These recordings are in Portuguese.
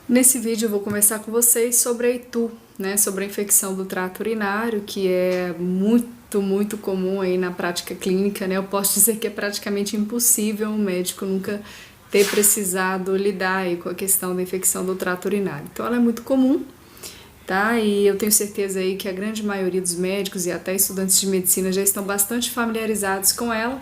Nesse vídeo eu vou conversar com vocês sobre a ITU, né, sobre a infecção do trato urinário, que é muito comum aí na prática clínica, né? Eu posso dizer que é praticamente impossível um médico nunca ter precisado lidar aí com a questão da infecção do trato urinário. Então ela é muito comum, tá? E eu tenho certeza aí que a grande maioria dos médicos e até estudantes de medicina já estão bastante familiarizados com ela,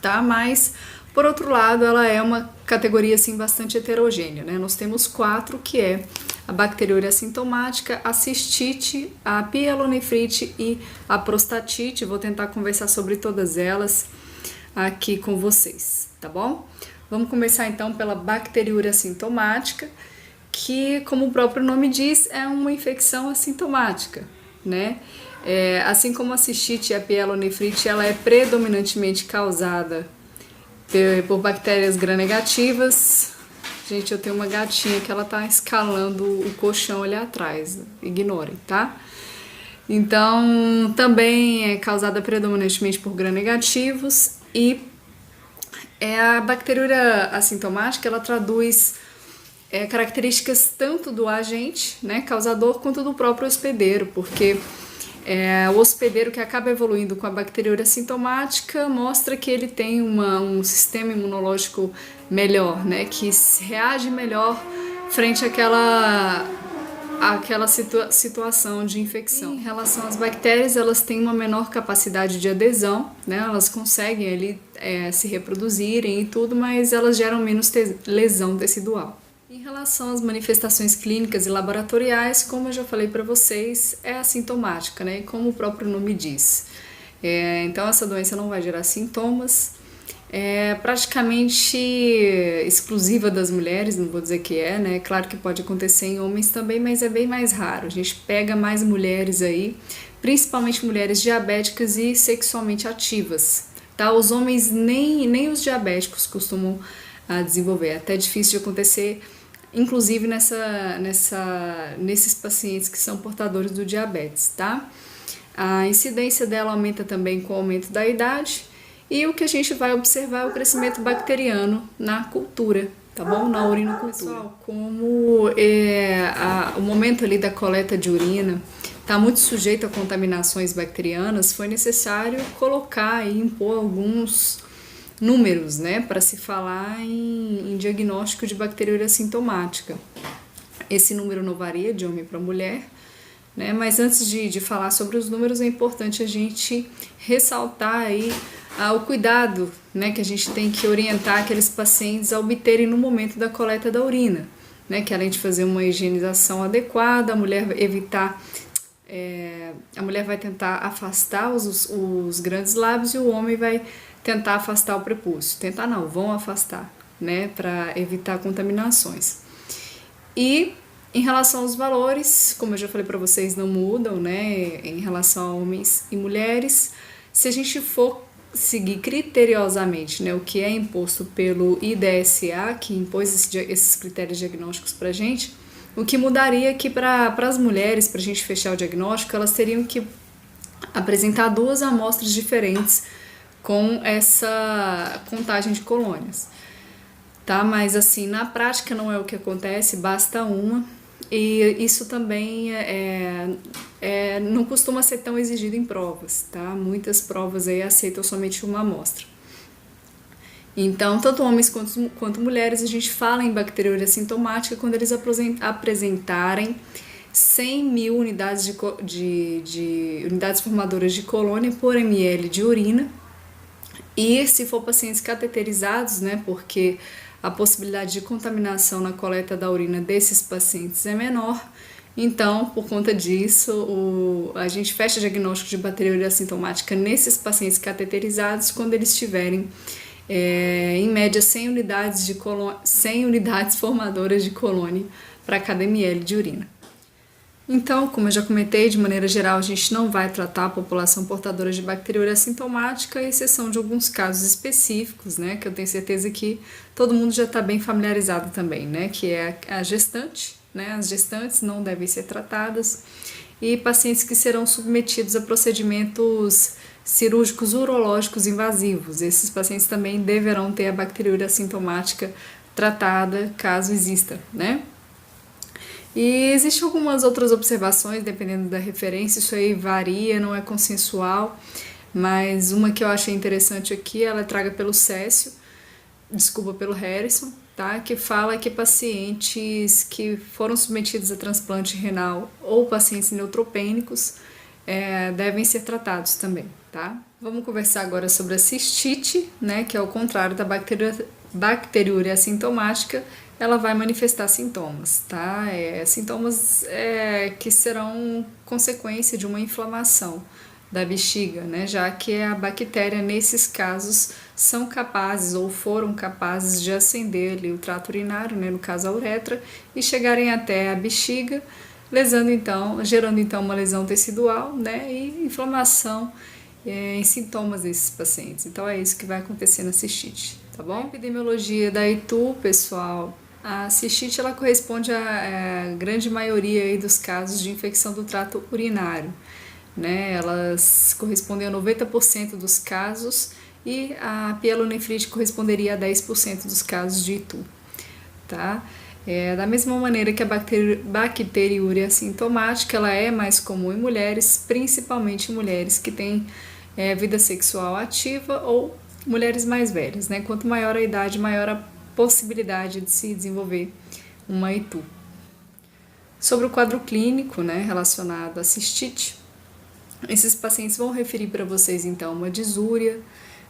tá? Mas, por outro lado, ela é uma categoria assim bastante heterogênea, né? Nós temos 4, que é a bacteriúria assintomática, a cistite, a pielonefrite e a prostatite. Vou tentar conversar sobre todas elas aqui com vocês, tá bom? Vamos começar então pela bacteriúria assintomática, que, como o próprio nome diz, é uma infecção assintomática, né? Assim como a cistite e a pielonefrite, ela é predominantemente causada por bactérias gram-negativas. Gente, eu tenho uma gatinha que ela tá escalando o colchão ali atrás, ignorem, tá? Então, também é causada predominantemente por gram-negativos e a bacteriúria assintomática, ela traduz características tanto do agente, né, causador, quanto do próprio hospedeiro, porque o hospedeiro que acaba evoluindo com a bacteriúria assintomática mostra que ele tem um sistema imunológico melhor, né, que reage melhor frente àquela situação de infecção. Em relação às bactérias, elas têm uma menor capacidade de adesão, né, elas conseguem ali se reproduzirem e tudo, mas elas geram menos lesão tecidual. Em relação às manifestações clínicas e laboratoriais, como eu já falei para vocês, é assintomática, né? Como o próprio nome diz. Então, essa doença não vai gerar sintomas. É praticamente exclusiva das mulheres, não vou dizer que é, né? Claro que pode acontecer em homens também, mas é bem mais raro. A gente pega mais mulheres aí, principalmente mulheres diabéticas e sexualmente ativas, tá? Os homens nem os diabéticos costumam desenvolver. É até difícil de acontecer, inclusive nesses pacientes que são portadores do diabetes, tá? A incidência dela aumenta também com o aumento da idade e o que a gente vai observar é o crescimento bacteriano na cultura, tá bom? Na urinocultura. Pessoal, como o momento ali da coleta de urina está muito sujeito a contaminações bacterianas, foi necessário colocar e impor alguns números, né, para se falar em diagnóstico de bacteriúria assintomática. Esse número não varia de homem para mulher, né, mas antes de falar sobre os números, é importante a gente ressaltar aí o cuidado, né, que a gente tem que orientar aqueles pacientes a obterem no momento da coleta da urina, né, que além de fazer uma higienização adequada, a mulher vai tentar afastar os grandes lábios e o homem vai tentar afastar o prepúcio. Tentar não, vão afastar, né, para evitar contaminações. E em relação aos valores, como eu já falei para vocês, não mudam, né, em relação a homens e mulheres. Se a gente for seguir criteriosamente, né, o que é imposto pelo IDSA, que impôs esses critérios diagnósticos para a gente, o que mudaria é que para as mulheres, para a gente fechar o diagnóstico, elas teriam que apresentar 2 amostras diferentes com essa contagem de colônias, tá? Mas assim, na prática não é o que acontece, basta uma, e isso também não costuma ser tão exigido em provas, tá? Muitas provas aí aceitam somente uma amostra. Então, tanto homens quanto mulheres, a gente fala em bacteriúria assintomática quando eles apresentarem 100 mil unidades unidades formadoras de colônia por ml de urina. E se for pacientes cateterizados, né, porque a possibilidade de contaminação na coleta da urina desses pacientes é menor, então, por conta disso, a gente fecha o diagnóstico de bacteriúria assintomática nesses pacientes cateterizados quando eles tiverem, em média, 100 unidades formadoras de colônia para cada ml de urina. Então, como eu já comentei, de maneira geral, a gente não vai tratar a população portadora de bacteriúria assintomática, à exceção de alguns casos específicos, né, que eu tenho certeza que todo mundo já está bem familiarizado também, né, que é a gestante, né, as gestantes não devem ser tratadas, e pacientes que serão submetidos a procedimentos cirúrgicos urológicos invasivos. Esses pacientes também deverão ter a bacteriúria assintomática tratada, caso exista, né. E existem algumas outras observações, dependendo da referência, isso aí varia, não é consensual, mas uma que eu achei interessante aqui, ela é traga pelo pelo Harrison, tá? Que fala que pacientes que foram submetidos a transplante renal ou pacientes neutropênicos devem ser tratados também, tá? Vamos conversar agora sobre a cistite, né? Que ao contrário da bacteriúria assintomática, ela vai manifestar sintomas, tá? Sintomas que serão consequência de uma inflamação da bexiga, né? Já que a bactéria, nesses casos, são capazes ou foram capazes de ascender ali o trato urinário, né? No caso a uretra, e chegarem até a bexiga, gerando então uma lesão tecidual, né? E inflamação em sintomas desses pacientes. Então é isso que vai acontecer na cistite, tá bom? A epidemiologia da ITU, pessoal, a cistite ela corresponde à grande maioria aí dos casos de infecção do trato urinário, né? Elas correspondem a 90% dos casos e a pielonefrite corresponderia a 10% dos casos de ITU, tá? Da mesma maneira que a bacteriúria assintomática, ela é mais comum em mulheres, principalmente em mulheres que têm vida sexual ativa ou mulheres mais velhas, né? Quanto maior a idade, maior a possibilidade de se desenvolver uma ITU. Sobre o quadro clínico, né, relacionado à cistite, esses pacientes vão referir para vocês então uma disúria,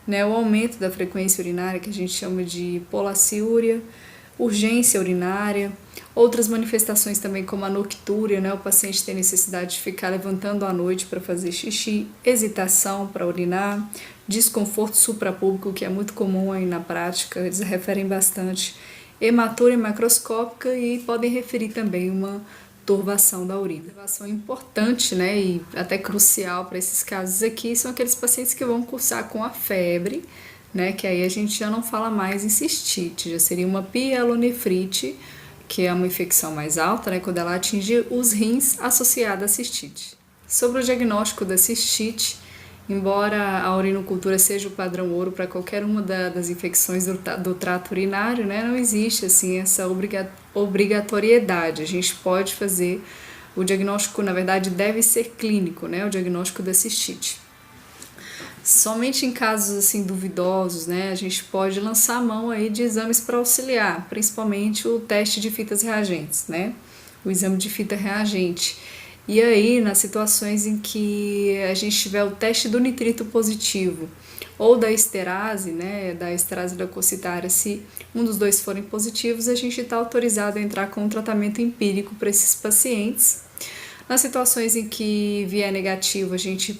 né, o aumento da frequência urinária, que a gente chama de polaciúria, urgência urinária, outras manifestações também como a noctúria, né, o paciente tem necessidade de ficar levantando à noite para fazer xixi, hesitação para urinar, desconforto suprapúbico, que é muito comum aí na prática, eles referem bastante, hematuria macroscópica e podem referir também uma turvação da urina. Observação importante, né, e até crucial para esses casos aqui são aqueles pacientes que vão cursar com a febre, né, que aí a gente já não fala mais em cistite, já seria uma pielonefrite, que é uma infecção mais alta, né, quando ela atinge os rins associada à cistite. Sobre o diagnóstico da cistite, embora a urinocultura seja o padrão ouro para qualquer uma das infecções do trato urinário, né, não existe assim essa obrigatoriedade. A gente pode fazer o diagnóstico, na verdade, deve ser clínico, né, o diagnóstico da cistite. Somente em casos assim duvidosos, né, a gente pode lançar a mão aí de exames para auxiliar, principalmente o teste de fitas reagentes, né, o exame de fita reagente. E aí, nas situações em que a gente tiver o teste do nitrito positivo ou da esterase, né, da esterase leucocitária, se um dos dois forem positivos, a gente está autorizado a entrar com um tratamento empírico para esses pacientes. Nas situações em que vier negativo, a gente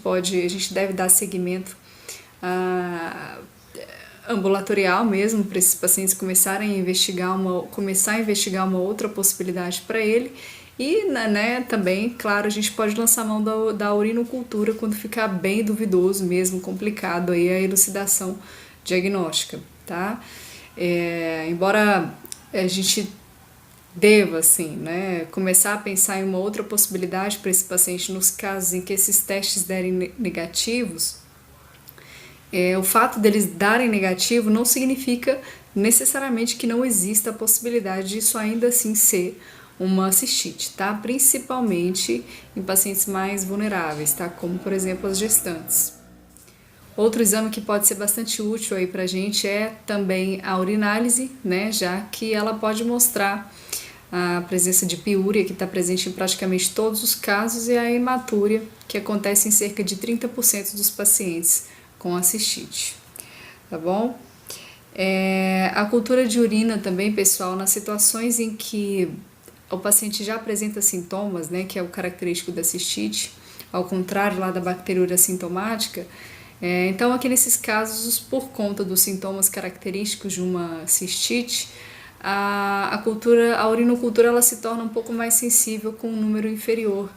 deve dar seguimento ambulatorial mesmo, para esses pacientes começar a investigar uma outra possibilidade para ele. E, né, também, claro, a gente pode lançar a mão da urinocultura quando ficar bem duvidoso mesmo, complicado aí a elucidação diagnóstica, tá? Embora a gente deva, assim, né, começar a pensar em uma outra possibilidade para esse paciente nos casos em que esses testes derem negativos, o fato deles darem negativo não significa necessariamente que não exista a possibilidade disso ainda assim ser uma cistite, tá? Principalmente em pacientes mais vulneráveis, tá? Como, por exemplo, as gestantes. Outro exame que pode ser bastante útil aí pra gente é também a urinálise, né? Já que ela pode mostrar a presença de piúria, que está presente em praticamente todos os casos, e a hematúria, que acontece em cerca de 30% dos pacientes com a cistite, tá bom? A cultura de urina também, pessoal, nas situações em que o paciente já apresenta sintomas, né, que é o característico da cistite, ao contrário lá da bacteriúria assintomática, então aqui nesses casos, por conta dos sintomas característicos de uma cistite, a urinocultura ela se torna um pouco mais sensível com um número inferior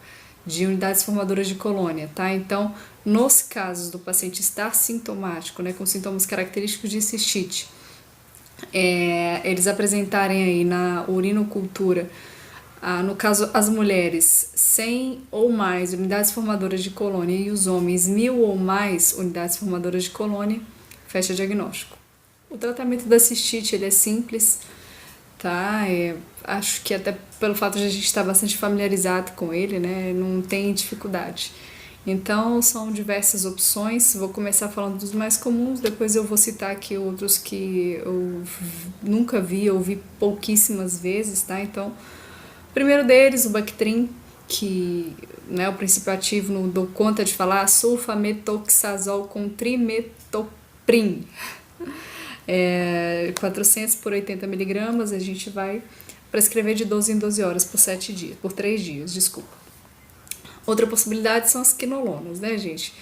de unidades formadoras de colônia, tá? Então, nos casos do paciente estar sintomático, né, com sintomas característicos de cistite, eles apresentarem aí na urinocultura, no caso as mulheres 100 ou mais unidades formadoras de colônia e os homens 1000 ou mais unidades formadoras de colônia, fecha diagnóstico. O tratamento da cistite ele é simples, tá? acho que até pelo fato de a gente estar bastante familiarizado com ele, né, não tem dificuldade. Então, são diversas opções. Vou começar falando dos mais comuns, depois eu vou citar aqui outros que eu nunca vi, ou vi pouquíssimas vezes, tá? Então, o primeiro deles, o Bactrim, que, né, o princípio ativo, não dou conta de falar, sulfametoxazol com trimetoprim. 400 por 80 miligramas, a gente vai prescrever de 12 em 12 horas por 3 dias, desculpa. Outra possibilidade são as quinolonas, né, gente?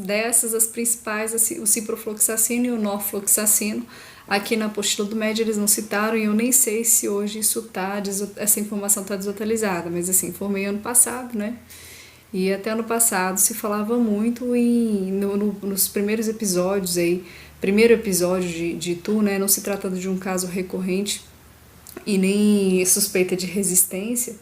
Dessas, as principais, o ciprofloxacino e o norfloxacino. Aqui na apostila do MED eles não citaram e eu nem sei se hoje essa informação está desatualizada, mas assim, informei ano passado, né? E até ano passado se falava muito nos primeiros episódios aí, primeiro episódio de ITU, né? Não se tratando de um caso recorrente e nem suspeita de resistência,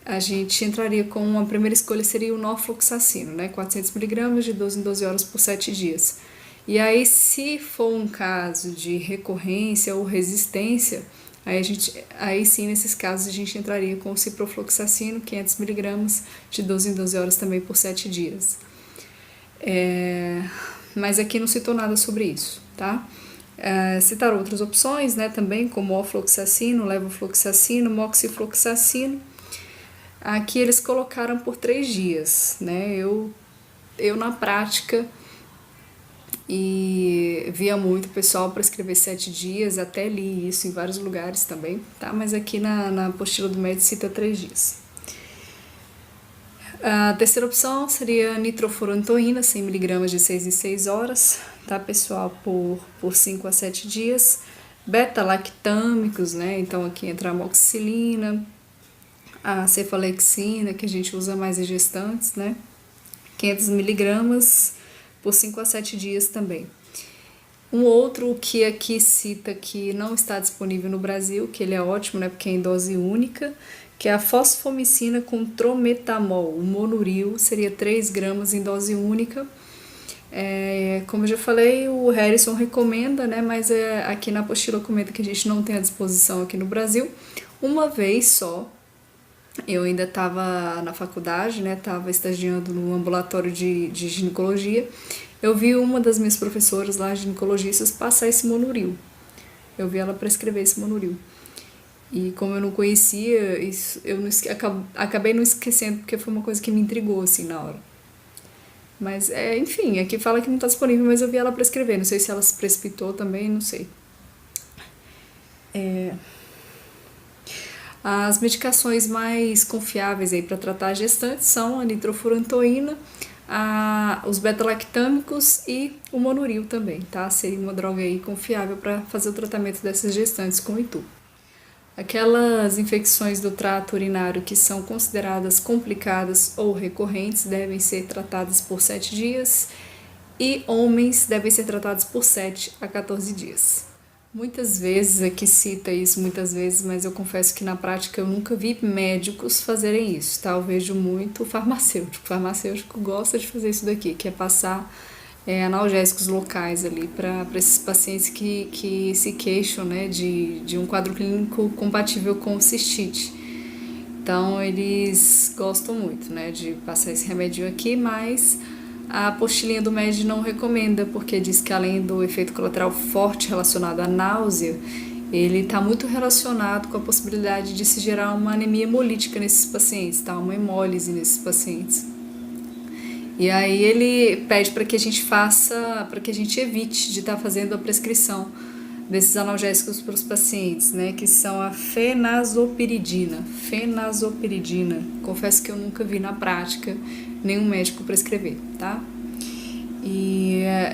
a gente entraria com a primeira escolha seria o norfloxacino, né? 400 miligramas de 12 em 12 horas por 7 dias. E aí, se for um caso de recorrência ou resistência, aí sim, nesses casos, a gente entraria com o ciprofloxacino, 500 miligramas de 12 em 12 horas também por 7 dias. Mas aqui não citou nada sobre isso, tá? Citaram outras opções, né, também, como ofloxacino, levofloxacino, moxifloxacino. Aqui eles colocaram por 3 dias, né? Eu na prática e via muito pessoal prescrever 7 dias, até li isso em vários lugares também, tá? Mas aqui na apostila do médico cita 3 dias. A terceira opção seria nitrofurantoína, 100 miligramas de 6 em 6 horas, tá, pessoal? Por 5 a 7 dias. Beta-lactâmicos, né? Então aqui entra a amoxicilina, a cefalexina, que a gente usa mais em gestantes, né? 500 miligramas por 5 a 7 dias também. Um outro que aqui cita que não está disponível no Brasil, que ele é ótimo, né? Porque é em dose única, que é a fosfomicina com trometamol. O monuril seria 3 gramas em dose única. Como eu já falei, o Harrison recomenda, né? Mas aqui na apostila comenta que a gente não tem à disposição aqui no Brasil. Uma vez só, eu ainda estava na faculdade, né? Estava estagiando no ambulatório de ginecologia. Eu vi uma das minhas professoras lá, ginecologistas, passar esse monuril. Eu vi ela prescrever esse monuril. E como eu não conhecia, acabei não esquecendo, porque foi uma coisa que me intrigou, assim, na hora. Mas, enfim, aqui fala que não está disponível, mas eu vi ela prescrever. Não sei se ela se precipitou também, não sei. As medicações mais confiáveis aí para tratar gestantes são a nitrofurantoína, os beta-lactâmicos e o monuril também, tá? Seria uma droga aí confiável para fazer o tratamento dessas gestantes com ITU. Aquelas infecções do trato urinário que são consideradas complicadas ou recorrentes devem ser tratadas por 7 dias e homens devem ser tratados por 7 a 14 dias. Muitas vezes, aqui cita isso muitas vezes, mas eu confesso que na prática eu nunca vi médicos fazerem isso, tá? Eu vejo muito farmacêutico. O farmacêutico gosta de fazer isso daqui, que é passar analgésicos locais ali para esses pacientes que se queixam, né, de um quadro clínico compatível com cistite. Então, eles gostam muito, né, de passar esse remédio aqui, mas a apostilinha do MED não recomenda, porque diz que além do efeito colateral forte relacionado à náusea, ele está muito relacionado com a possibilidade de se gerar uma anemia hemolítica nesses pacientes, tá? Uma hemólise nesses pacientes. E aí ele pede para que a gente evite de estar fazendo a prescrição desses analgésicos para os pacientes, né, que são a fenazopiridina. Confesso que eu nunca vi na prática nenhum médico prescrever, tá?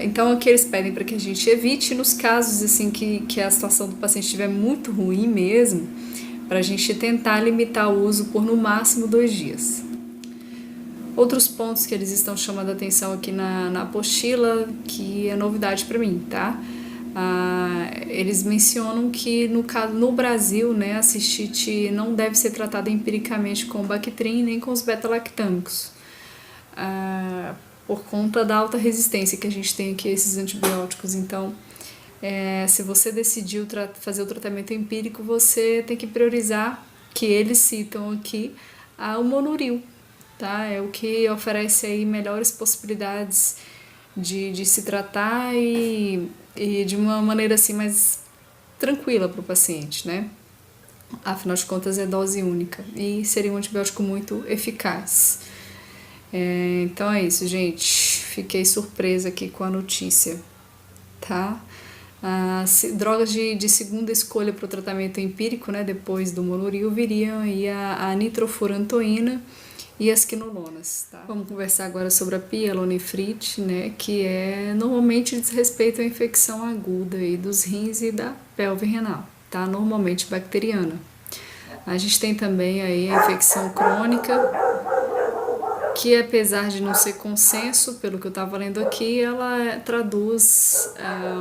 Então aqui eles pedem para que a gente evite nos casos assim que a situação do paciente estiver muito ruim mesmo, para a gente tentar limitar o uso por no máximo 2 dias. Outros pontos que eles estão chamando a atenção aqui na apostila, que é novidade para mim, tá? Eles mencionam que no Brasil, né, a cistite não deve ser tratada empiricamente com o Bactrim nem com os beta-lactâmicos, por conta da alta resistência que a gente tem aqui a esses antibióticos. Então, Se você decidiu fazer o tratamento empírico, você tem que priorizar, que eles citam aqui, o Monuril, tá? É o que oferece aí melhores possibilidades de se tratar e de uma maneira assim mais tranquila para o paciente, né? Afinal de contas é dose única e seria um antibiótico muito eficaz. Então é isso, gente. Fiquei surpresa aqui com a notícia, tá? Drogas de segunda escolha para o tratamento empírico, né, depois do Monuril, viriam aí a nitrofurantoína e as quinolonas, tá? Vamos conversar agora sobre a pielonefrite, né, que normalmente diz respeito à infecção aguda aí dos rins e da pelve renal, tá? Normalmente bacteriana. A gente tem também aí a infecção crônica, que apesar de não ser consenso, pelo que eu estava lendo aqui, ela traduz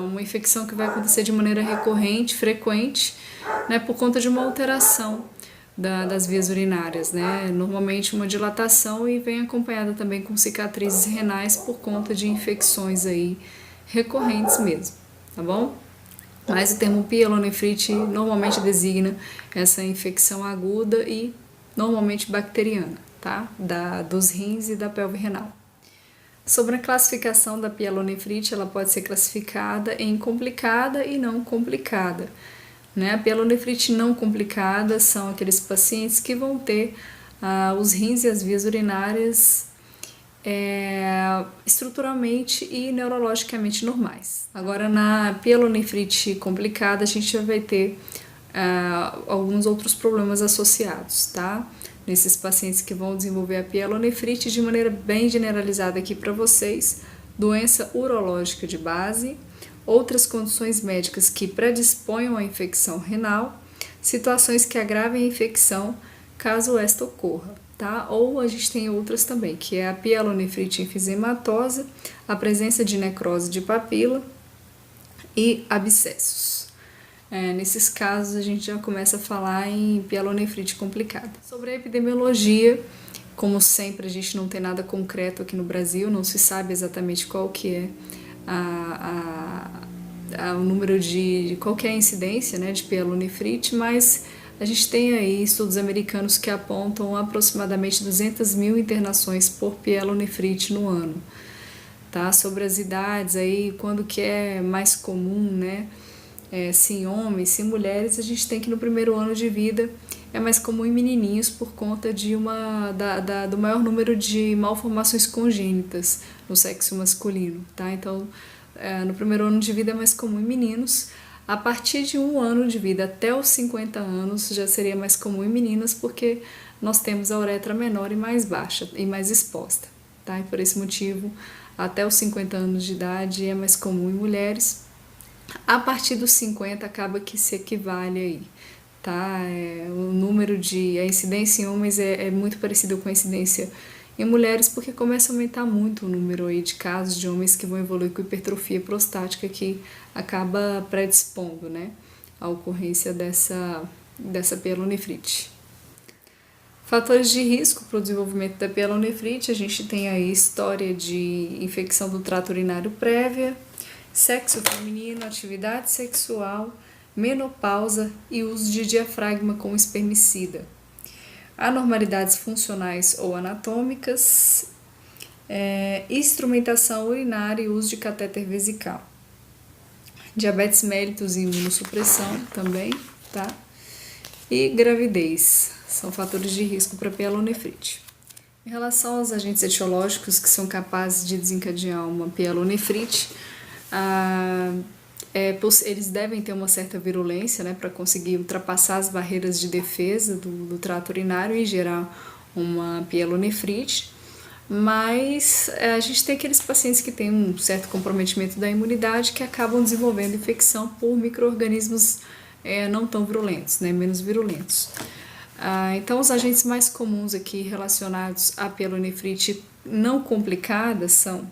uma infecção que vai acontecer de maneira recorrente, frequente, né, por conta de uma alteração das vias urinárias, né, normalmente uma dilatação, e vem acompanhada também com cicatrizes renais por conta de infecções aí recorrentes mesmo, tá bom? Mas o termo pielonefrite normalmente designa essa infecção aguda e normalmente bacteriana, tá? Dos rins e da pelve renal. Sobre a classificação da pielonefrite, ela pode ser classificada em complicada e não complicada, né? A pielonefrite não complicada são aqueles pacientes que vão ter os rins e as vias urinárias estruturalmente e neurologicamente normais. Agora, na pielonefrite complicada, a gente já vai ter alguns outros problemas associados, tá? Nesses pacientes que vão desenvolver a pielonefrite, de maneira bem generalizada aqui para vocês, doença urológica de base, outras condições médicas que predisponham à infecção renal, situações que agravem a infecção caso esta ocorra, tá? Ou a gente tem outras também, que é a pielonefrite enfisematosa, a presença de necrose de papila e abscessos. Nesses casos a gente já começa a falar em pielonefrite complicada. Sobre a epidemiologia, como sempre a gente não tem nada concreto aqui no Brasil, não se sabe exatamente qual que é o número qual que é a incidência, né, de pielonefrite, mas a gente tem aí estudos americanos que apontam aproximadamente 200.000 internações por pielonefrite no ano, tá? Sobre as idades aí, quando que é mais comum, né? Se em homens, se em mulheres, a gente tem que no primeiro ano de vida é mais comum em menininhos por conta do maior número de malformações congênitas no sexo masculino, tá? Então, no primeiro ano de vida é mais comum em meninos. A partir de 1 ano de vida até os 50 anos já seria mais comum em meninas, porque nós temos a uretra menor e mais baixa e mais exposta, tá? E por esse motivo, até os 50 anos de idade é mais comum em mulheres. A partir dos 50 acaba que se equivale aí, tá? A incidência em homens é muito parecida com a incidência em mulheres, porque começa a aumentar muito o número aí de casos de homens que vão evoluir com hipertrofia prostática, que acaba predispondo, né, a ocorrência dessa pielonefrite. Fatores de risco para o desenvolvimento da pielonefrite: a gente tem aí história de infecção do trato urinário prévia, sexo feminino, atividade sexual, menopausa e uso de diafragma como espermicida, anormalidades funcionais ou anatômicas, instrumentação urinária e uso de catéter vesical, diabetes mellitus e imunossupressão também, tá? E gravidez são fatores de risco para pielonefrite. Em relação aos agentes etiológicos que são capazes de desencadear uma pielonefrite, eles devem ter uma certa virulência, né, para conseguir ultrapassar as barreiras de defesa do trato urinário e gerar uma pielonefrite, mas a gente tem aqueles pacientes que têm um certo comprometimento da imunidade que acabam desenvolvendo infecção por micro-organismos não tão virulentos, né, menos virulentos. Então, os agentes mais comuns aqui relacionados à pielonefrite não complicada são,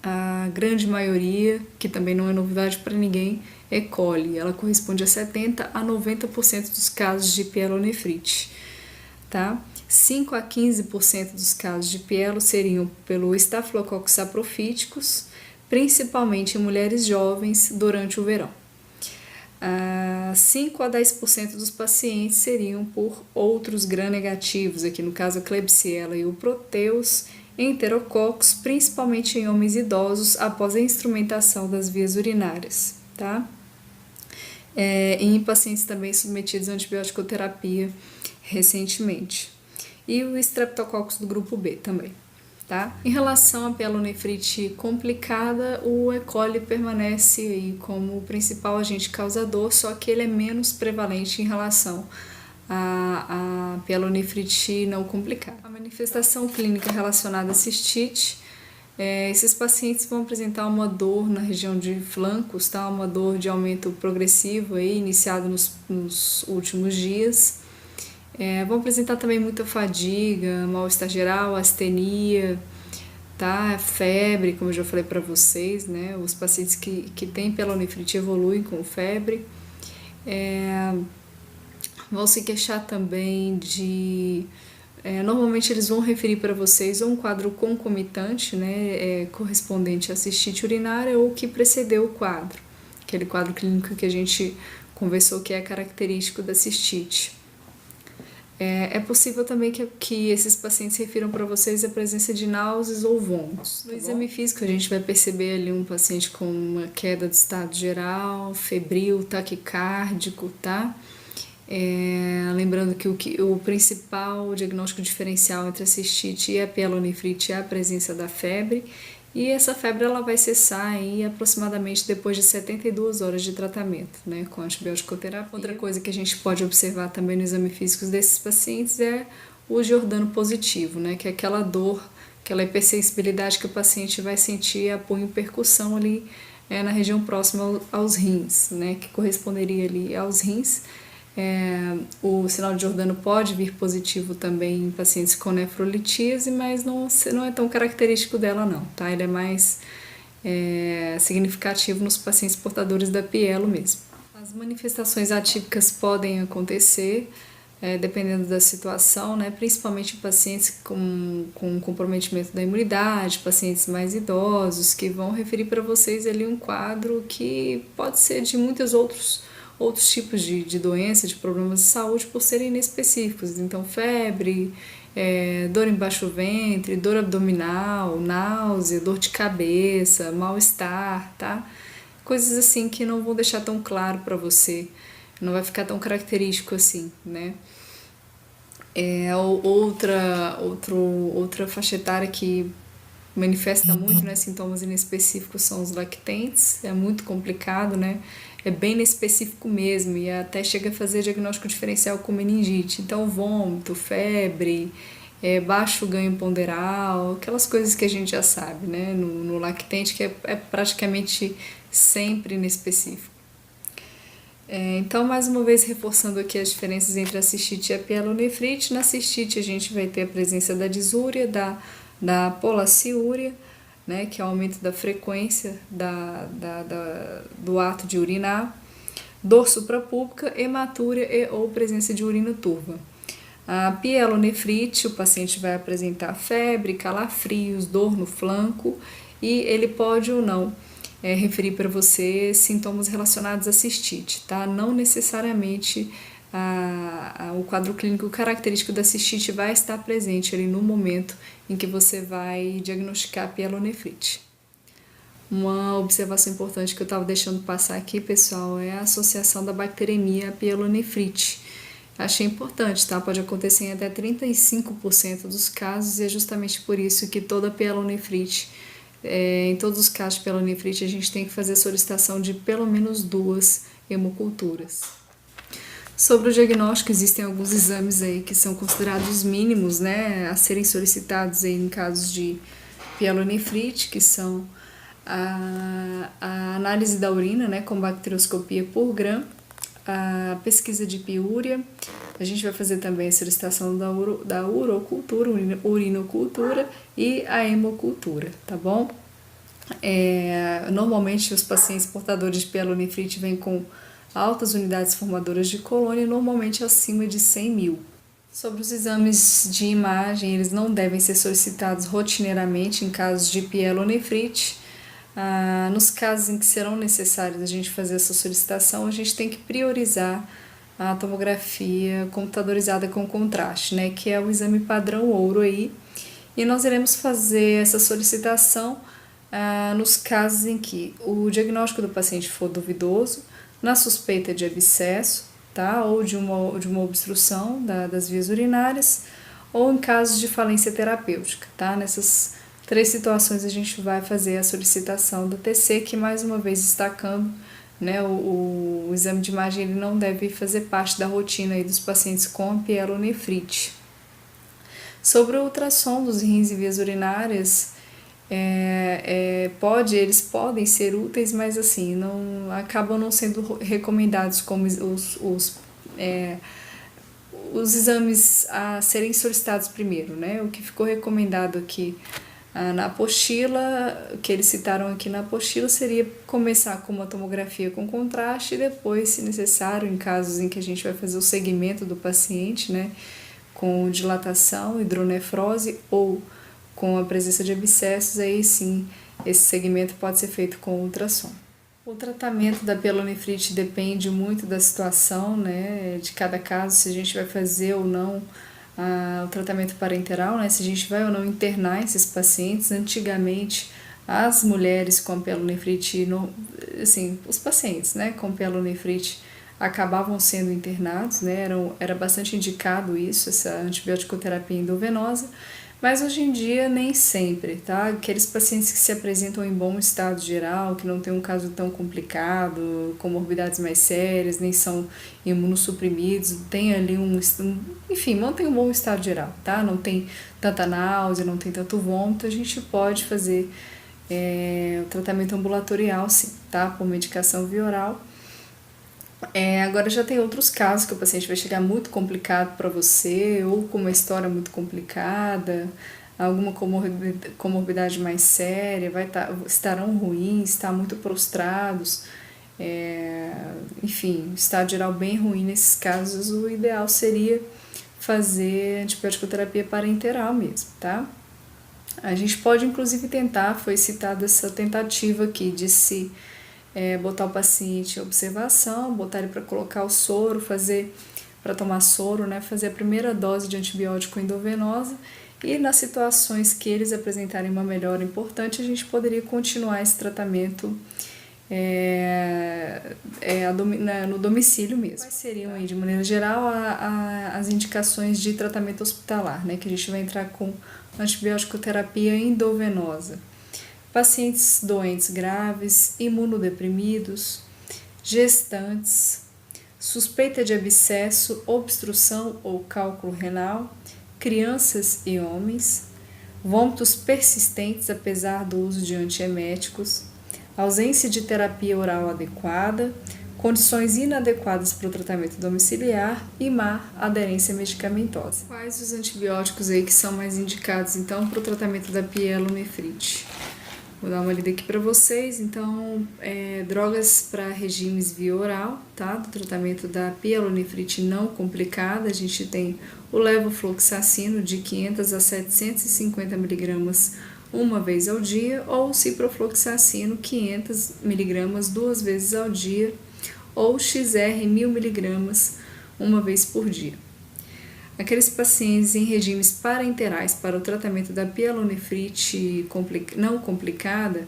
a grande maioria, que também não é novidade para ninguém, E. coli. Ela corresponde a 70 a 90% dos casos de pielonefrite, tá? 5 a 15% dos casos de pielo seriam pelo Staphylococcus saprophyticus, principalmente em mulheres jovens durante o verão. 5 a 10% dos pacientes seriam por outros gram-negativos, aqui no caso a Klebsiella e o Proteus, enterococos, principalmente em homens idosos após a instrumentação das vias urinárias, tá? Em pacientes também submetidos a antibiótico-terapia recentemente. E o Streptococcus do grupo B também. Tá? Em relação à pielonefrite complicada, o E. coli permanece aí como o principal agente causador, só que ele é menos prevalente em relação à pielonefrite não complicada. A manifestação clínica relacionada à cistite, esses pacientes vão apresentar uma dor na região de flancos, tá? Uma dor de aumento progressivo aí, iniciado nos últimos dias. Vão apresentar também muita fadiga, mal-estar geral, astenia, tá? Febre, como eu já falei para vocês, né? Os pacientes que têm pielonefrite evoluem com febre. Vão se queixar também de... normalmente eles vão referir para vocês um quadro concomitante, né? Correspondente à cistite urinária ou que precedeu o quadro. Aquele quadro clínico que a gente conversou que é característico da cistite. É possível também que esses pacientes refiram para vocês a presença de náuseas ou vômitos. No exame físico, a gente vai perceber ali um paciente com uma queda do estado geral, febril, taquicárdico, tá? Lembrando que o principal diagnóstico diferencial entre a cistite e a pielonefrite é a presença da febre. E essa febre ela vai cessar aí aproximadamente depois de 72 horas de tratamento, né, com antibiótico-terapia. Outra coisa que a gente pode observar também no exame físico desses pacientes é o Giordano positivo, né, que é aquela dor, aquela hipersensibilidade que o paciente vai sentir a punho percussão ali na região próxima aos rins, né, que corresponderia ali aos rins. O sinal de Giordano pode vir positivo também em pacientes com nefrolitíase, mas não é tão característico dela não, tá? Ele é mais significativo nos pacientes portadores da pielo mesmo. As manifestações atípicas podem acontecer dependendo da situação, né? Principalmente em pacientes com comprometimento da imunidade, pacientes mais idosos, que vão referir para vocês ali um quadro que pode ser de muitos outros tipos de doença, de problemas de saúde por serem inespecíficos. Então, febre, dor embaixo do ventre, dor abdominal, náusea, dor de cabeça, mal-estar, tá? Coisas assim que não vão deixar tão claro para você, não vai ficar tão característico assim, né? Outra faixa etária que manifesta muito, né, sintomas inespecíficos são os lactentes, é muito complicado, né, é bem inespecífico mesmo e até chega a fazer diagnóstico diferencial com meningite, então vômito, febre, baixo ganho ponderal, aquelas coisas que a gente já sabe, né, no lactente que é praticamente sempre inespecífico. Então, mais uma vez, reforçando aqui as diferenças entre a cistite e a pielonefrite. Na cistite a gente vai ter a presença da disúria, da polaciúria, né, que é o aumento da frequência do ato de urinar, dor suprapúbica, hematúria ou presença de urina turva. A pielonefrite, o paciente vai apresentar febre, calafrios, dor no flanco e ele pode ou não referir para você sintomas relacionados à cistite, tá? Não necessariamente o quadro clínico característico da cistite vai estar presente ali no momento em que você vai diagnosticar a pielonefrite. Uma observação importante que eu estava deixando passar aqui, pessoal, é a associação da bacteremia à pielonefrite. Achei importante, tá? Pode acontecer em até 35% dos casos e é justamente por isso que toda pielonefrite, em todos os casos de pielonefrite, a gente tem que fazer a solicitação de pelo menos 2 hemoculturas. Sobre o diagnóstico, existem alguns exames aí que são considerados mínimos, né, a serem solicitados aí em casos de pielonefrite, que são a análise da urina, né, com bacterioscopia por gram, a pesquisa de piúria, a gente vai fazer também a solicitação da urocultura, urinocultura e a hemocultura, tá bom? Normalmente os pacientes portadores de pielonefrite vêm com altas unidades formadoras de colônia, normalmente acima de 100 mil. Sobre os exames de imagem, eles não devem ser solicitados rotineiramente em casos de pielonefrite. Nos casos em que serão necessários a gente fazer essa solicitação, a gente tem que priorizar a tomografia computadorizada com contraste, né, que é o exame padrão ouro aí, e nós iremos fazer essa solicitação nos casos em que o diagnóstico do paciente for duvidoso, na suspeita de abscesso, tá, ou de uma obstrução das vias urinárias, ou em casos de falência terapêutica, tá? Nessas 3 situações a gente vai fazer a solicitação do TC, que mais uma vez destacando, né, o exame de imagem ele não deve fazer parte da rotina aí dos pacientes com pielonefrite. Sobre o ultrassom dos rins e vias urinárias, eles podem ser úteis, mas assim, acabam não sendo recomendados como os exames a serem solicitados primeiro, né? O que ficou recomendado aqui na apostila, que eles citaram aqui na apostila, seria começar com uma tomografia com contraste e depois, se necessário, em casos em que a gente vai fazer o segmento do paciente, né, com dilatação, hidronefrose ou com a presença de abscessos, aí sim, esse segmento pode ser feito com ultrassom. O tratamento da pielonefrite depende muito da situação, né, de cada caso, se a gente vai fazer ou não o tratamento parenteral, né, se a gente vai ou não internar esses pacientes. Antigamente, as mulheres com pielonefrite, assim, os pacientes, né, com pielonefrite acabavam sendo internados, né, era bastante indicado isso, essa antibiótico-terapia endovenosa, mas hoje em dia nem sempre, tá? Aqueles pacientes que se apresentam em bom estado geral, que não tem um caso tão complicado, comorbidades mais sérias, nem são imunossuprimidos, tem ali enfim, mantém um bom estado geral, tá? Não tem tanta náusea, não tem tanto vômito, a gente pode fazer o tratamento ambulatorial, sim, tá? Por medicação via oral. Agora já tem outros casos que o paciente vai chegar muito complicado para você, ou com uma história muito complicada, alguma comorbidade mais séria, estarão ruins, estar muito prostrados, enfim, estado geral bem ruim. Nesses casos, o ideal seria fazer antibiótico-terapia parenteral mesmo, tá? A gente pode inclusive tentar, foi citada essa tentativa aqui de se botar o paciente em observação, botar ele para colocar o soro, para tomar soro, né, fazer a primeira dose de antibiótico endovenosa, e nas situações que eles apresentarem uma melhora importante, a gente poderia continuar esse tratamento no domicílio mesmo. Quais seriam aí, de maneira geral, as indicações de tratamento hospitalar, né, que a gente vai entrar com antibiótico terapia endovenosa? Pacientes doentes graves, imunodeprimidos, gestantes, suspeita de abscesso, obstrução ou cálculo renal, crianças e homens, vômitos persistentes apesar do uso de antieméticos, ausência de terapia oral adequada, condições inadequadas para o tratamento domiciliar e má aderência medicamentosa. Quais os antibióticos aí que são mais indicados então para o tratamento da pielonefrite? Vou dar uma lida aqui para vocês. Então, drogas para regimes via oral, tá? Do tratamento da pielonefrite não complicada, a gente tem o levofloxacino de 500 a 750 mg uma vez ao dia, ou o ciprofloxacino 500 mg 2 vezes ao dia, ou XR 1000 mg uma vez por dia. Aqueles pacientes em regimes parenterais para o tratamento da pielonefrite não complicada,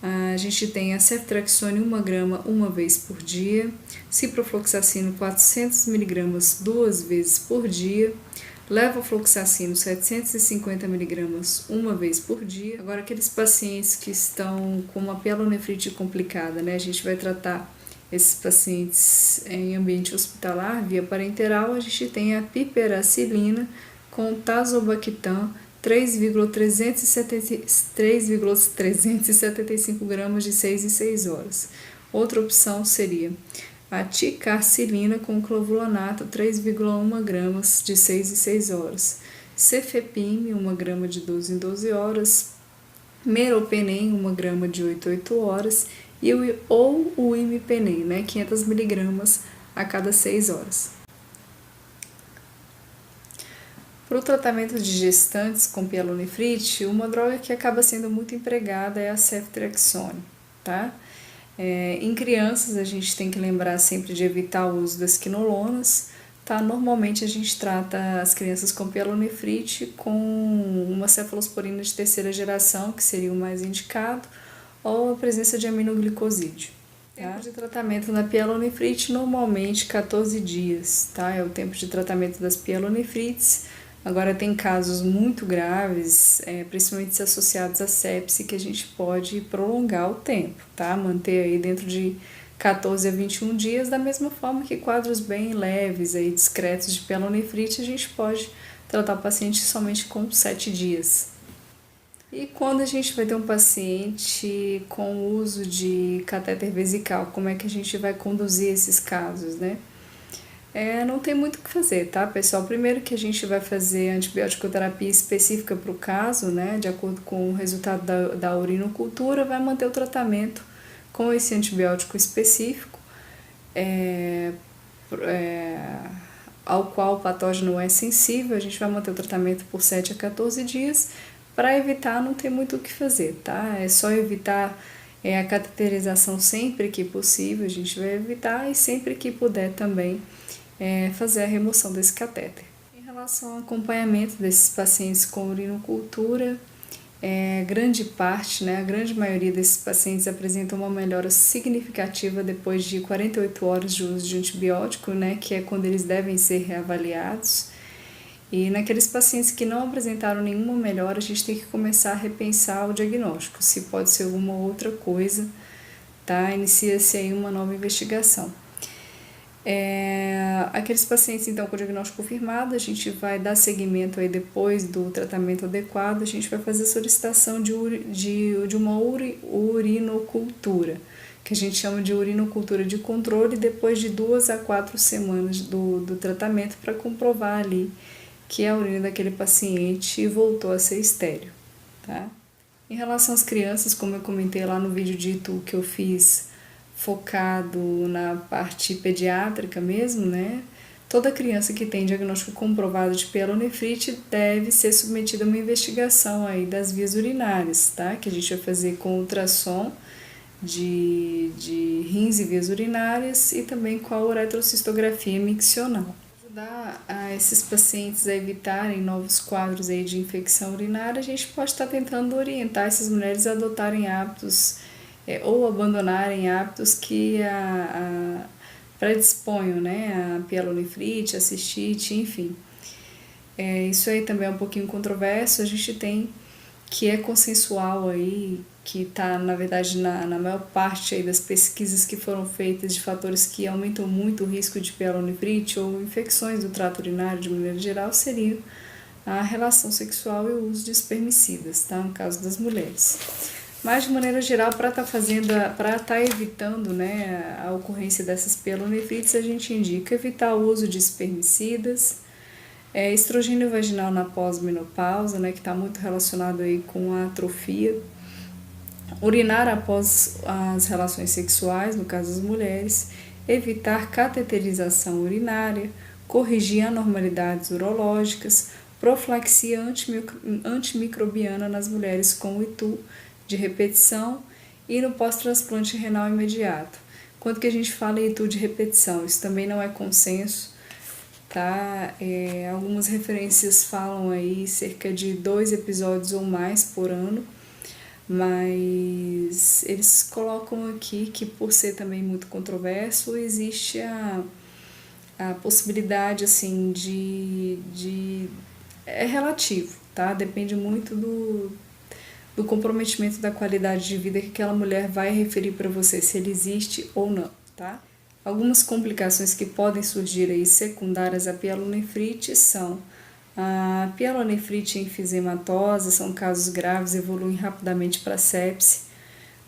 a gente tem a ceftriaxone 1 grama uma vez por dia, ciprofloxacino 400 mg 2 vezes por dia, levofloxacino 750 mg uma vez por dia. Agora, aqueles pacientes que estão com uma pielonefrite complicada, né, a gente vai tratar esses pacientes em ambiente hospitalar, via parenteral, a gente tem a piperacilina com tazobactam 3,375 gramas de 6 em 6 horas. Outra opção seria a ticarcilina com clavulanato 3,1 gramas de 6 em 6 horas. Cefepime 1 grama de 12 em 12 horas. Meropenem 1 grama de 8 em 8 horas. Ou o imipenem, né, 500 mg a cada 6 horas. Para o tratamento de gestantes com pielonefrite, uma droga que acaba sendo muito empregada é a ceftriaxone, tá? Em crianças, a gente tem que lembrar sempre de evitar o uso das quinolonas, tá? Normalmente a gente trata as crianças com pielonefrite com uma cefalosporina de terceira geração, que seria o mais indicado, ou a presença de aminoglicosídeo. Tá? Tempo de tratamento na pielonefrite, normalmente 14 dias, tá? É o tempo de tratamento das pielonefrites. Agora tem casos muito graves, principalmente se associados à sepse, que a gente pode prolongar o tempo, tá? Manter aí dentro de 14 a 21 dias, da mesma forma que quadros bem leves, aí, discretos de pielonefrite, a gente pode tratar o paciente somente com 7 dias. E quando a gente vai ter um paciente com uso de catéter vesical, como é que a gente vai conduzir esses casos, né? Não tem muito o que fazer, tá, pessoal? Primeiro que a gente vai fazer antibiótico-terapia específica para o caso, né? De acordo com o resultado da urinocultura, vai manter o tratamento com esse antibiótico específico, ao qual o patógeno é sensível. A gente vai manter o tratamento por 7 a 14 dias. Para evitar, não tem muito o que fazer, tá? É só evitar a cateterização sempre que possível, a gente vai evitar, e sempre que puder também fazer a remoção desse catéter. Em relação ao acompanhamento desses pacientes com urinocultura, grande parte, né, a grande maioria desses pacientes apresentam uma melhora significativa depois de 48 horas de uso de antibiótico, né, que é quando eles devem ser reavaliados. E naqueles pacientes que não apresentaram nenhuma melhora, a gente tem que começar a repensar o diagnóstico, se pode ser alguma outra coisa, tá? Inicia-se aí uma nova investigação. Aqueles pacientes, então, com diagnóstico confirmado, a gente vai dar seguimento aí depois do tratamento adequado, a gente vai fazer a solicitação de uma urinocultura, que a gente chama de urinocultura de controle, depois de 2 a 4 semanas do tratamento, para comprovar ali que a urina daquele paciente voltou a ser estéril, tá? Em relação às crianças, como eu comentei lá no vídeo de Itu que eu fiz, focado na parte pediátrica mesmo, né? Toda criança que tem diagnóstico comprovado de pielonefrite deve ser submetida a uma investigação aí das vias urinárias, tá? Que a gente vai fazer com ultrassom de rins e vias urinárias, e também com a uretrocistografia miccional. Ajudar a esses pacientes a evitarem novos quadros aí de infecção urinária, a gente pode estar tentando orientar essas mulheres a adotarem hábitos ou abandonarem hábitos que predisponham, né, a pielonefrite, a cistite, enfim. Isso aí também é um pouquinho controverso. A gente tem que é consensual aí, que está, na verdade, na maior parte aí das pesquisas que foram feitas, de fatores que aumentam muito o risco de pielonefrite ou infecções do trato urinário de maneira geral, seria a relação sexual e o uso de espermicidas, tá? No caso das mulheres. Mas, de maneira geral, para estar evitando, né, a ocorrência dessas pielonefrites, a gente indica evitar o uso de espermicidas, estrogênio vaginal na pós-menopausa, né, que está muito relacionado aí com a atrofia, urinar após as relações sexuais, no caso das mulheres, evitar cateterização urinária, corrigir anormalidades urológicas, profilaxia antimicrobiana nas mulheres com ITU de repetição e no pós-transplante renal imediato. Quando que a gente fala em ITU de repetição, isso também não é consenso, tá? Algumas referências falam aí cerca de 2 episódios ou mais por ano, mas eles colocam aqui que, por ser também muito controverso, existe a possibilidade, assim, é relativo, tá? Depende muito do comprometimento da qualidade de vida que aquela mulher vai referir para você, se ele existe ou não, tá? Algumas complicações que podem surgir aí secundárias à pielonefrite são a pielonefrite enfisematosa, são casos graves, evoluem rapidamente para sepse,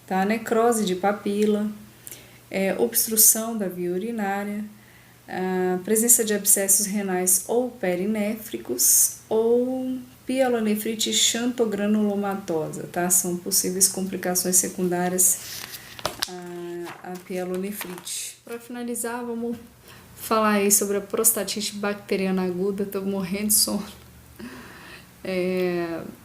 tá? Necrose de papila, obstrução da via urinária, a presença de abscessos renais ou perinéfricos, ou pielonefrite xantogranulomatosa, tá? São possíveis complicações secundárias à pielonefrite. Para finalizar, vamos falar aí sobre a prostatite bacteriana aguda. Tô morrendo de sono.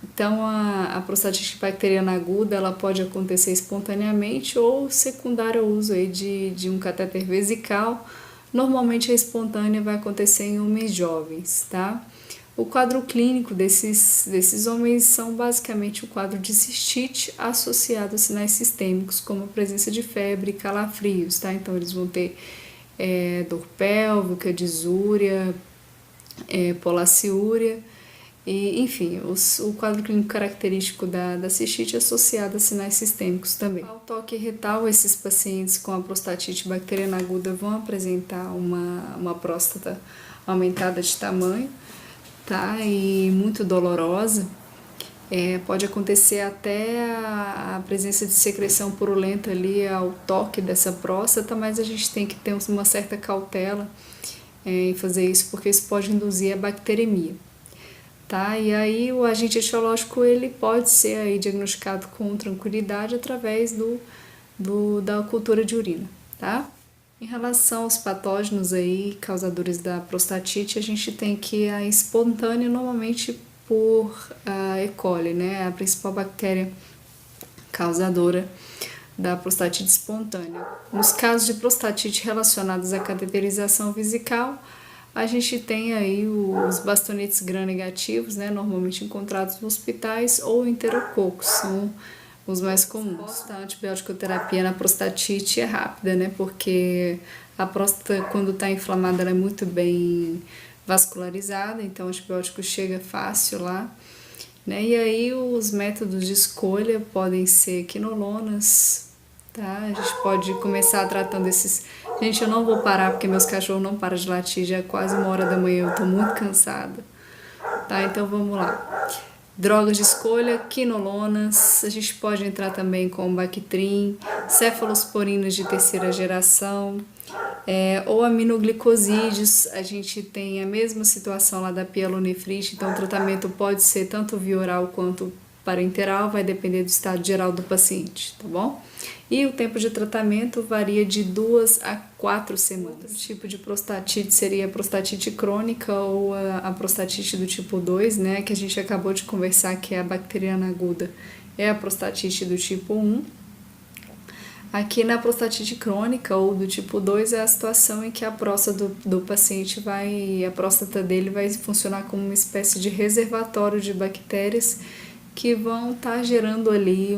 Então, a prostatite bacteriana aguda, ela pode acontecer espontaneamente ou secundário ao uso aí de um catéter vesical. Normalmente a espontânea vai acontecer em homens jovens, tá? O quadro clínico desses homens são basicamente o quadro de cistite associado a sinais sistêmicos, como a presença de febre e calafrios, tá? Então, eles vão ter dor pélvica, disúria, polaciúria, e, enfim, o quadro clínico característico da cistite associado a sinais sistêmicos também. Ao toque retal, esses pacientes com a prostatite bacteriana aguda vão apresentar uma próstata aumentada de tamanho, tá? E muito dolorosa. Pode acontecer até a presença de secreção purulenta ali ao toque dessa próstata, mas a gente tem que ter uma certa cautela em fazer isso, porque isso pode induzir a bacteremia, tá? E aí o agente etiológico ele pode ser aí diagnosticado com tranquilidade através da cultura de urina, tá? Em relação aos patógenos aí causadores da prostatite, a gente tem que a espontânea normalmente por E. coli, né? A principal bactéria causadora da prostatite espontânea. Nos casos de prostatite relacionados à cateterização vesical, a gente tem aí os bastonetes gram-negativos, né, normalmente encontrados nos hospitais, ou enterococos, são os mais comuns. A antibiótico terapia na prostatite é rápida, né, porque a próstata, quando está inflamada, ela é muito bem vascularizada, então o antibiótico chega fácil lá, né, e aí os métodos de escolha podem ser quinolonas, tá? A gente pode começar tratando esses... Gente, eu não vou parar porque meus cachorros não param de latir, já é quase 1h da manhã, eu tô muito cansada, tá? Então vamos lá. Drogas de escolha, quinolonas, a gente pode entrar também com Bactrim, cefalosporinas de terceira geração, ou aminoglicosídeos. A gente tem a mesma situação lá da pielonefrite, então o tratamento pode ser tanto via oral quanto parenteral, vai depender do estado geral do paciente, tá bom? E o tempo de tratamento varia de 2 a 4 semanas. Outro tipo de prostatite seria a prostatite crônica ou a prostatite do tipo 2, né, que a gente acabou de conversar, que é a bacteriana aguda, é a prostatite do tipo 1. Aqui na prostatite crônica ou do tipo 2 é a situação em que a próstata do paciente a próstata dele vai funcionar como uma espécie de reservatório de bactérias que vão estar gerando ali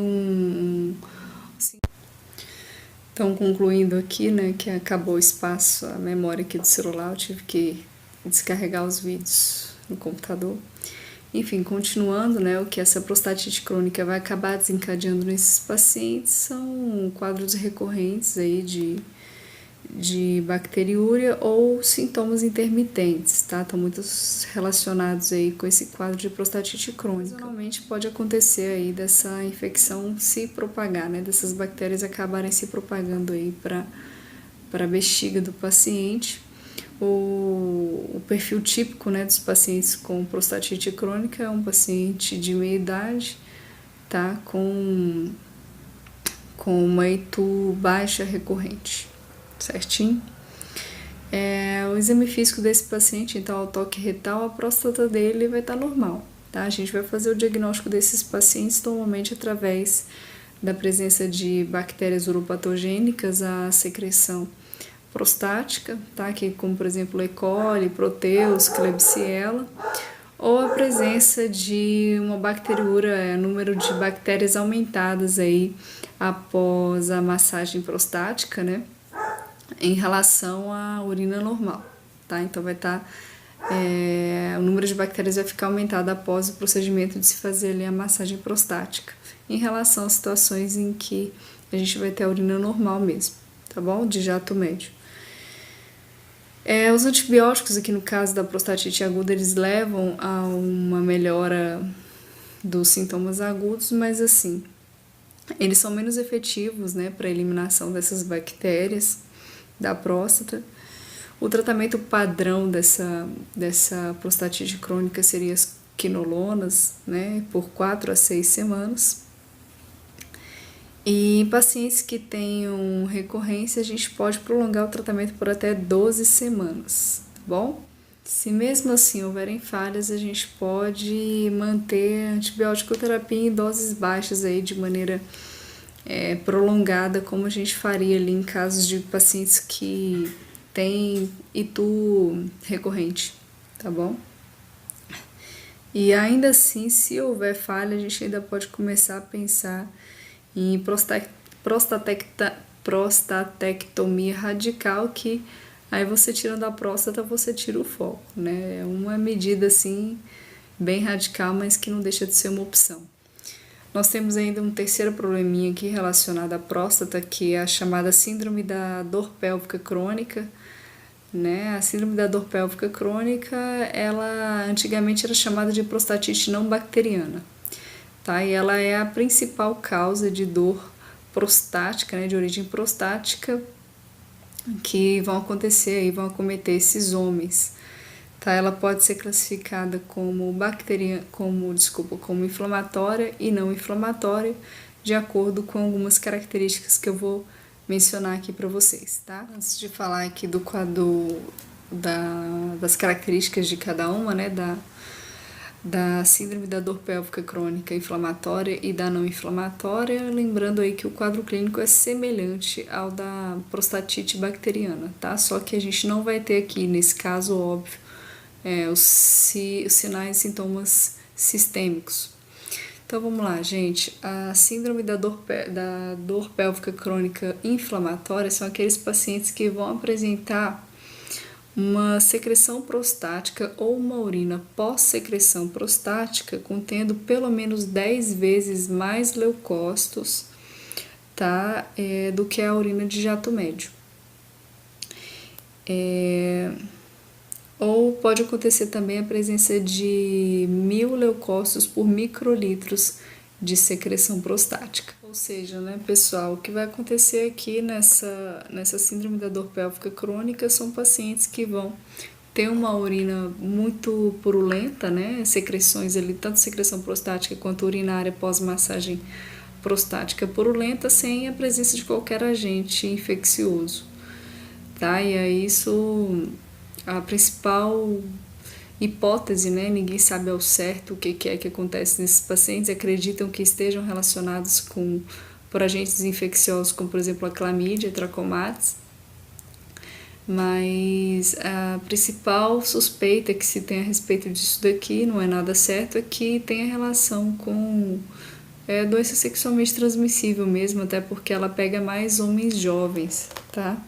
Então, concluindo aqui, né, que acabou o espaço, a memória aqui do celular, eu tive que descarregar os vídeos no computador. Enfim, continuando, né, o que essa prostatite crônica vai acabar desencadeando nesses pacientes são quadros recorrentes aí de bacteriúria ou sintomas intermitentes, tá? Estão muito relacionados aí com esse quadro de prostatite crônica. Normalmente pode acontecer aí dessa infecção se propagar, né? Dessas bactérias acabarem se propagando aí para a bexiga do paciente. O perfil típico, né, dos pacientes com prostatite crônica é um paciente de meia idade, tá? Com uma ITU baixa recorrente. Certinho? O exame físico desse paciente, então, ao toque retal, a próstata dele vai estar normal, tá? A gente vai fazer o diagnóstico desses pacientes normalmente através da presença de bactérias uropatogênicas, a secreção prostática, tá? Que, como, por exemplo, E. coli, Proteus, Klebsiella, ou a presença de uma bacteriúria, número de bactérias aumentadas aí após a massagem prostática, né? Em relação à urina normal, tá? Então vai estar o número de bactérias vai ficar aumentado após o procedimento de se fazer ali a massagem prostática, em relação às situações em que a gente vai ter a urina normal mesmo, tá bom? De jato médio. Os antibióticos aqui no caso da prostatite aguda, eles levam a uma melhora dos sintomas agudos, mas assim, eles são menos efetivos, né, para a eliminação dessas bactérias da próstata. O tratamento padrão dessa prostatite crônica seria as quinolonas, né, por 4 a 6 semanas. E em pacientes que tenham recorrência, a gente pode prolongar o tratamento por até 12 semanas, tá bom? Se mesmo assim houverem falhas, a gente pode manter a antibiótico terapia em doses baixas aí de maneira prolongada, como a gente faria ali em casos de pacientes que têm itu recorrente, tá bom? E ainda assim, se houver falha, a gente ainda pode começar a pensar em prostatectomia radical, que aí você tirando a próstata, você tira o foco, né? É uma medida assim bem radical, mas que não deixa de ser uma opção. Nós temos ainda um terceiro probleminha aqui relacionado à próstata, que é a chamada síndrome da dor pélvica crônica, né? A síndrome da dor pélvica crônica, ela antigamente era chamada de prostatite não bacteriana, tá? E ela é a principal causa de dor prostática, né, de origem prostática, que vão acontecer e vão acometer esses homens. Tá? Ela pode ser classificada como como inflamatória e não inflamatória, de acordo com algumas características que eu vou mencionar aqui para vocês, tá? Antes de falar aqui do quadro das características de cada uma, né, da síndrome da dor pélvica crônica inflamatória e da não inflamatória, lembrando aí que o quadro clínico é semelhante ao da prostatite bacteriana, tá? Só que a gente não vai ter aqui, nesse caso, óbvio, os sinais e sintomas sistêmicos. Então vamos lá, gente. A síndrome da dor pélvica crônica inflamatória são aqueles pacientes que vão apresentar uma secreção prostática ou uma urina pós-secreção prostática contendo pelo menos 10 vezes mais leucócitos, tá, do que a urina de jato médio. Ou pode acontecer também a presença de 1000 leucócitos por microlitros de secreção prostática. Ou seja, né, pessoal, o que vai acontecer aqui nessa síndrome da dor pélvica crônica são pacientes que vão ter uma urina muito purulenta, né, secreções ali, tanto secreção prostática quanto urinária pós-massagem prostática purulenta, sem a presença de qualquer agente infeccioso, tá? E aí isso, a principal hipótese, né? Ninguém sabe ao certo o que é que acontece nesses pacientes, acreditam que estejam relacionados por agentes infecciosos, como por exemplo a clamídia, trachomatis, mas a principal suspeita que se tem a respeito disso daqui, não é nada certo, é que tem a relação com doença sexualmente transmissível mesmo, até porque ela pega mais homens jovens, tá?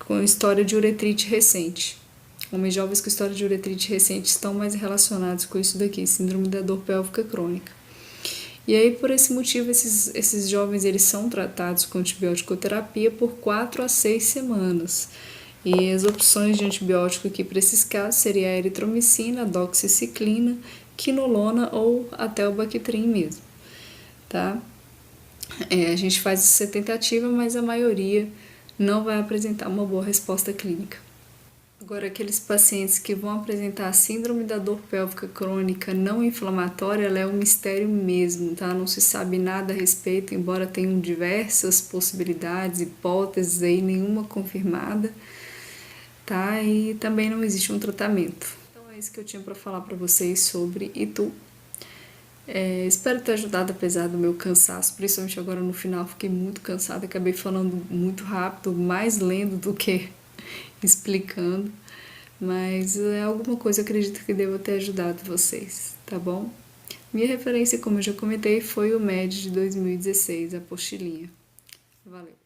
Com história de uretrite recente. Homens jovens com história de uretrite recente estão mais relacionados com isso daqui, síndrome da dor pélvica crônica. E aí, por esse motivo, esses jovens eles são tratados com antibiótico-terapia por 4 a 6 semanas. E as opções de antibiótico aqui para esses casos seria a eritromicina, a doxiciclina, quinolona ou até o Bactrim mesmo, tá? A gente faz essa tentativa, mas a maioria não vai apresentar uma boa resposta clínica. Agora, aqueles pacientes que vão apresentar a síndrome da dor pélvica crônica não inflamatória, ela é um mistério mesmo, tá? Não se sabe nada a respeito, embora tenham diversas possibilidades, hipóteses aí, nenhuma confirmada, tá? E também não existe um tratamento. Então é isso que eu tinha para falar para vocês sobre itu. Espero ter ajudado, apesar do meu cansaço, principalmente agora no final, fiquei muito cansada, acabei falando muito rápido, mais lendo do que explicando, mas alguma coisa eu acredito que deva ter ajudado vocês, tá bom? Minha referência, como eu já comentei, foi o MED de 2016, a apostilinha. Valeu!